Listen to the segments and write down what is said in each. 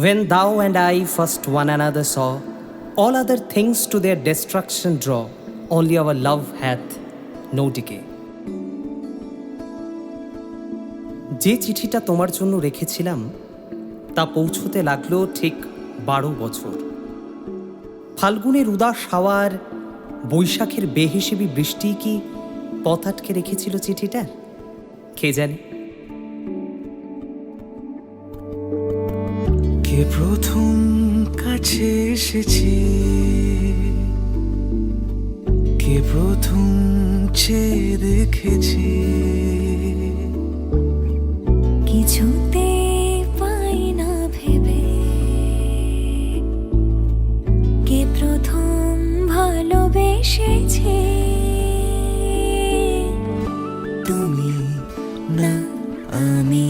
When thou and I first one another saw, all other things to their destruction draw, only our love hath no decay. যে চিঠিটা তোমার জন্য রেখেছিলাম তা পৌঁছতে লাগলো ঠিক 12 বছর। ফাল্গুনের উদাস হাওয়ার, বৈশাখের বেহিসেবি বৃষ্টি কি পথ আটকে রেখেছিল চিঠিটার? কে জানে। কে প্রথম কাছে এসেছে, কে প্রথম চেয়ে দেখেছে, কিছুতে পাই না ভেবে, কে প্রথম ভালোবেসেছে। তুমি না আমি।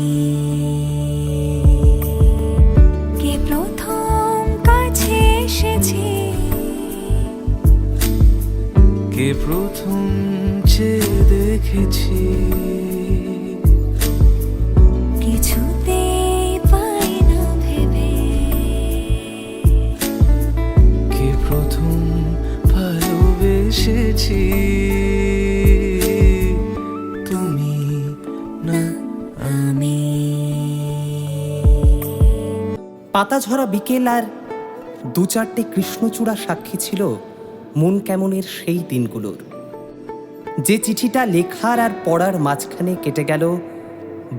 কে প্রথম কাছে এসেছে, কে প্রথম চেয়ে দেখেছে, কিছুতে পাই না ভেবে, কে প্রথম ভালোবেসেছি। তুমি না আমি। পাতা ঝরা বিকেল আর 2-4টে কৃষ্ণচূড়া সাক্ষী ছিল মন কেমনের সেই দিনগুলোর। যে চিঠিটা লেখার আর পড়ার মাঝখানে কেটে গেল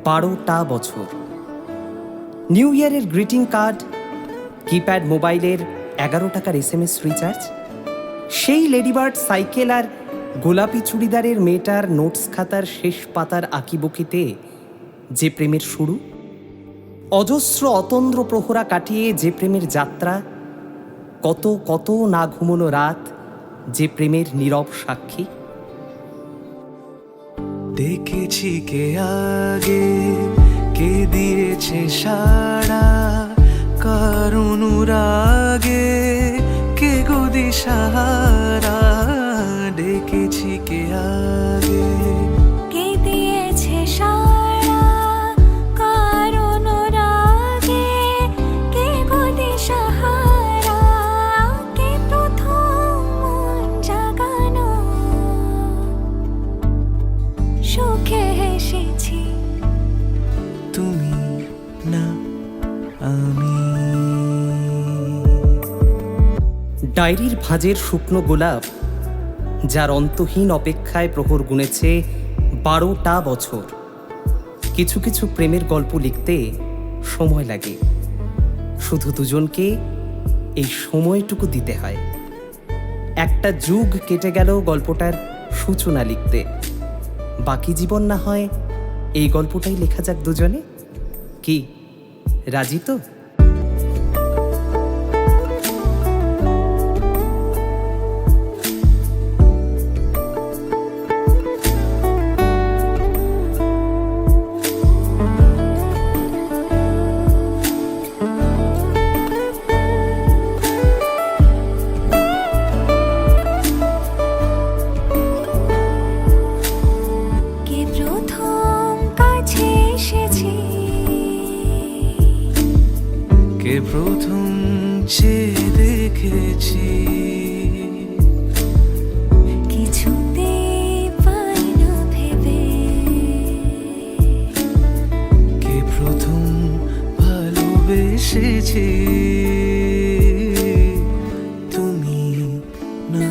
12টা বছর। নিউ ইয়ারের গ্রিটিং কার্ড, কিপ্যাড মোবাইলের 11 টাকার SMS রিচার্জ, সেই লেডিবার্ড সাইকেল আর গোলাপি চুড়িদারের মেয়েটার নোটস খাতার শেষ পাতার আঁকিবুকিতে যে প্রেমের শুরু, অজস্র অতন্দ্র প্রহরা কাটিয়ে যে প্রেমের যাত্রা, কত কত না ঘুমোনো রাত যে প্রেমের নীরব সাক্ষী। দেখেছি কে আগে, কে দিয়েছে সাড়া, কার অনুরাগে কে গো দিশাহারা। ডেকেছি কে আগে, কে দিয়েছে সাড়া, কার অনুরাগে কে গো দিশাহারা। কে প্রথম মন জাগানো, সুখে হেসেছি। তুমি না আমি। ডায়েরির ভাঁজের শুকনো গোলাপ, যার অন্তহীন অপেক্ষায় প্রহর গুনেছে 12টা বছর। কিছু কিছু প্রেমের গল্প লিখতে সময় লাগে, শুধু দুজনকে এই সময়টুকু দিতে হয়। একটা যুগ কেটে গেল গল্পটার সূচনা লিখতে। বাকি জীবন না হয় এই গল্পটাই লেখা যাক দুজনে। কি রাজি তো? কে প্রথম কাছে এসেছে, কে প্রথম চেয়ে দেখেছি, কিছুতে পাই না ভেবে, কে প্রথম ভালোবেসেছি। তুমি না